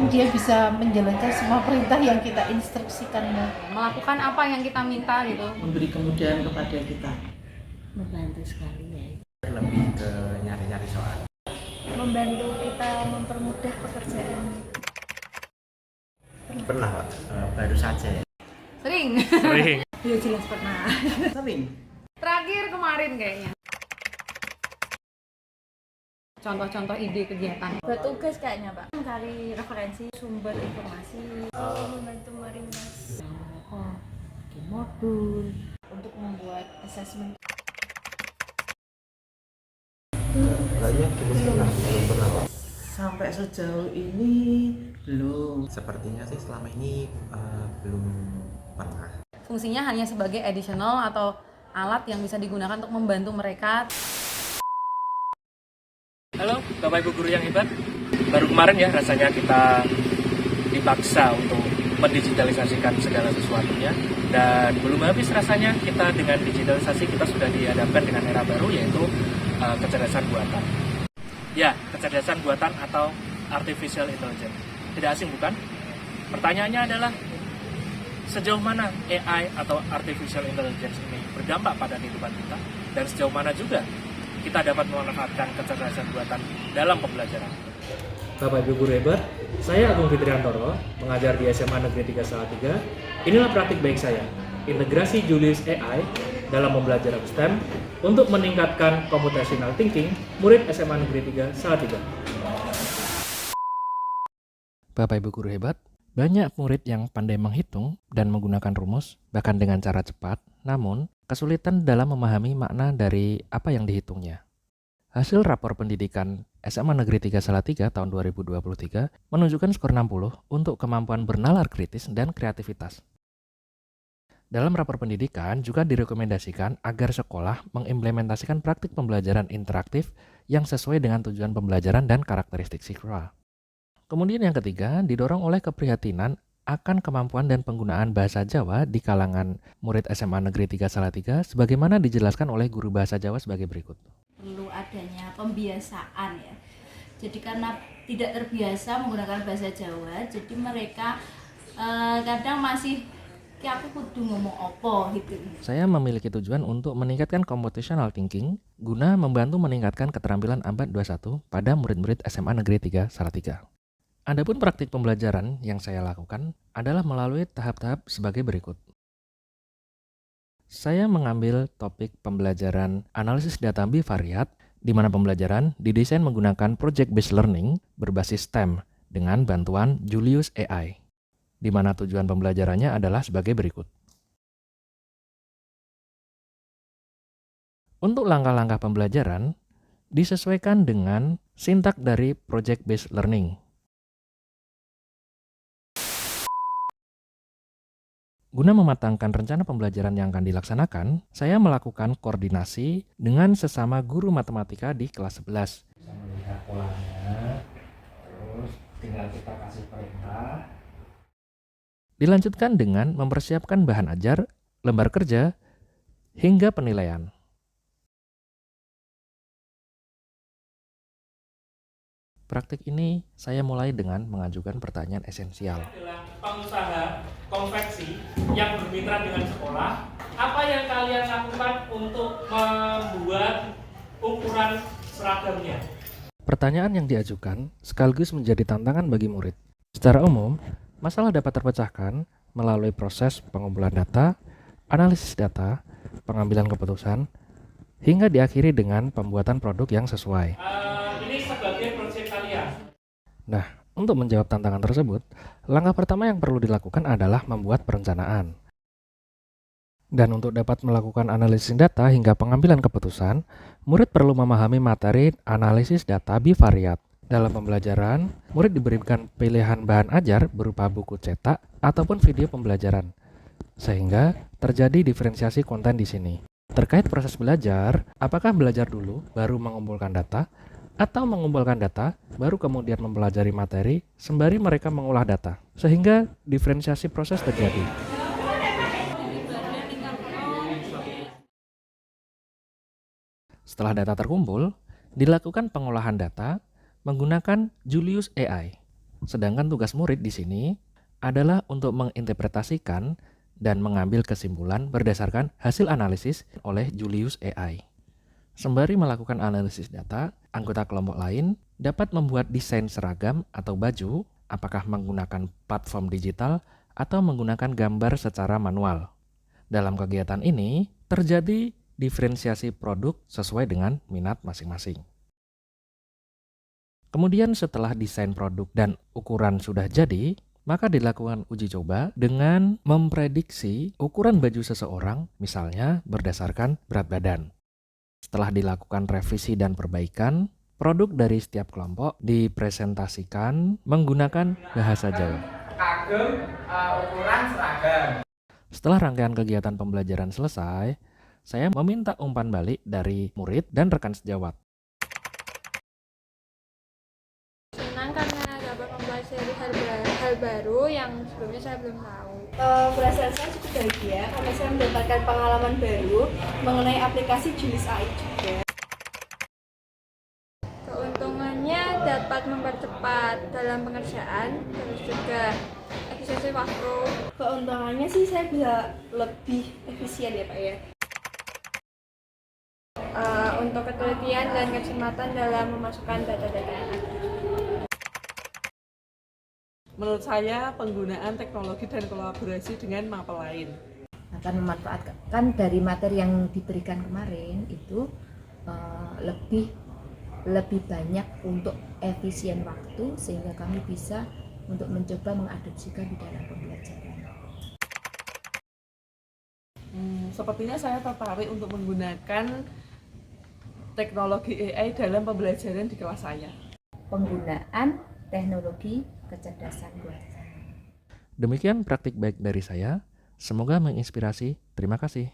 dia bisa menjalankan semua perintah yang kita instruksikan, melakukan apa yang kita minta gitu. Memberi kemudahan kepada kita. Membantu sekali ya. Lebih ke nyari-nyari soal. Membantu kita mempermudah pekerjaan. Pernah Pak, baru saja. Sering. Sering. Ya jelas pernah. Sering. Terakhir kemarin kayaknya. Contoh-contoh ide kegiatan. Buat tugas kayaknya Pak, cari referensi sumber informasi, membantu meringkas di modul untuk membuat assessment. Kayaknya belum pernah Pak. Sampai sejauh ini belum. Sepertinya sih selama ini belum pernah. Fungsinya hanya sebagai additional atau alat yang bisa digunakan untuk membantu mereka. Halo Bapak Ibu Guru yang hebat. Baru kemarin ya rasanya kita dipaksa untuk mendigitalisasikan segala sesuatunya. Dan belum habis rasanya kita dengan digitalisasi kita sudah dihadapkan dengan era baru yaitu kecerdasan buatan. Ya, kecerdasan buatan atau artificial intelligence. Tidak asing bukan? Pertanyaannya adalah sejauh mana AI atau artificial intelligence ini berdampak pada kehidupan kita dan sejauh mana juga kita dapat memanfaatkan kecerdasan buatan dalam pembelajaran. Bapak Ibu Guru hebat, saya Agung Fitriantoro, mengajar di SMA Negeri 3 Salatiga. Inilah praktik baik saya, integrasi Julius AI dalam pembelajaran STEM untuk meningkatkan computational thinking murid SMA Negeri 3 Salatiga. Bapak Ibu Guru hebat, banyak murid yang pandai menghitung dan menggunakan rumus, bahkan dengan cara cepat, namun kesulitan dalam memahami makna dari apa yang dihitungnya. Hasil rapor pendidikan SMA Negeri 3 Salatiga tahun 2023 menunjukkan skor 60 untuk kemampuan bernalar kritis dan kreativitas. Dalam rapor pendidikan juga direkomendasikan agar sekolah mengimplementasikan praktik pembelajaran interaktif yang sesuai dengan tujuan pembelajaran dan karakteristik siswa. Kemudian yang ketiga, didorong oleh keprihatinan akan kemampuan dan penggunaan bahasa Jawa di kalangan murid SMA Negeri 3 Salatiga sebagaimana dijelaskan oleh guru bahasa Jawa sebagai berikut. perlu adanya pembiasaan ya. Jadi karena tidak terbiasa menggunakan bahasa Jawa, jadi mereka kadang masih kayak aku kudu ngomong opo gitu. Saya memiliki tujuan untuk meningkatkan computational thinking guna membantu meningkatkan keterampilan abad 21 pada murid-murid SMA Negeri 3 Salatiga. Adapun praktik pembelajaran yang saya lakukan adalah melalui tahap-tahap sebagai berikut. Saya mengambil topik pembelajaran analisis data bivariat, di mana pembelajaran didesain menggunakan project-based learning berbasis STEM dengan bantuan Julius AI, di mana tujuan pembelajarannya adalah sebagai berikut. Untuk langkah-langkah pembelajaran, disesuaikan dengan sintak dari project-based learning. Guna mematangkan rencana pembelajaran yang akan dilaksanakan, saya melakukan koordinasi dengan sesama guru matematika di kelas 11. Bisa melihat polanya, terus tinggal kita kasih perintah. Dilanjutkan dengan mempersiapkan bahan ajar, lembar kerja, hingga penilaian. Praktik ini saya mulai dengan mengajukan pertanyaan esensial. Adalah pengusaha konveksi yang bermitra dengan sekolah. Apa yang kalian lakukan untuk membuat ukuran seragamnya? Pertanyaan yang diajukan sekaligus menjadi tantangan bagi murid. Secara umum, masalah dapat terpecahkan melalui proses pengumpulan data, analisis data, pengambilan keputusan, hingga diakhiri dengan pembuatan produk yang sesuai. Ini sebagai proyek kalian. Nah, untuk menjawab tantangan tersebut, langkah pertama yang perlu dilakukan adalah membuat perencanaan. Dan untuk dapat melakukan analisis data hingga pengambilan keputusan, murid perlu memahami materi analisis data bivariat. Dalam pembelajaran, murid diberikan pilihan bahan ajar berupa buku cetak ataupun video pembelajaran, sehingga terjadi diferensiasi konten di sini. Terkait proses belajar, apakah belajar dulu baru mengumpulkan data, atau mengumpulkan data baru kemudian mempelajari materi sembari mereka mengolah data, sehingga diferensiasi proses terjadi. Setelah data terkumpul, dilakukan pengolahan data menggunakan Julius AI. Sedangkan tugas murid di sini adalah untuk menginterpretasikan dan mengambil kesimpulan berdasarkan hasil analisis oleh Julius AI. Sembari melakukan analisis data, anggota kelompok lain dapat membuat desain seragam atau baju, apakah menggunakan platform digital atau menggunakan gambar secara manual. Dalam kegiatan ini, terjadi diferensiasi produk sesuai dengan minat masing-masing. Kemudian setelah desain produk dan ukuran sudah jadi, maka dilakukan uji coba dengan memprediksi ukuran baju seseorang, misalnya berdasarkan berat badan. Setelah dilakukan revisi dan perbaikan, produk dari setiap kelompok dipresentasikan menggunakan bahasa Jawa. Setelah rangkaian kegiatan pembelajaran selesai, saya meminta umpan balik dari murid dan rekan sejawat. Senang karena dapat mempelajari hal baru yang sebelumnya saya belum tahu. Perasaan saya cukup bahagia karena saya mendapatkan pengalaman baru mengenai aplikasi Julius AI juga. Keuntungannya dapat mempercepat dalam pengerjaan, terus juga efisiensi waktu. Keuntungannya sih saya bisa lebih efisien ya Pak ya. Untuk ketelitian dan kecermatan dalam memasukkan data-data yang ada. Menurut saya penggunaan teknologi dan kolaborasi dengan mapel lain akan memanfaatkan dari materi yang diberikan kemarin itu lebih banyak untuk efisien waktu sehingga kami bisa untuk mencoba mengadopsikan di dalam pembelajaran. Sepertinya saya tertarik untuk menggunakan teknologi AI dalam pembelajaran di kelas saya. Penggunaan teknologi kecerdasan buatan. Demikian praktik baik dari saya. Semoga menginspirasi. Terima kasih.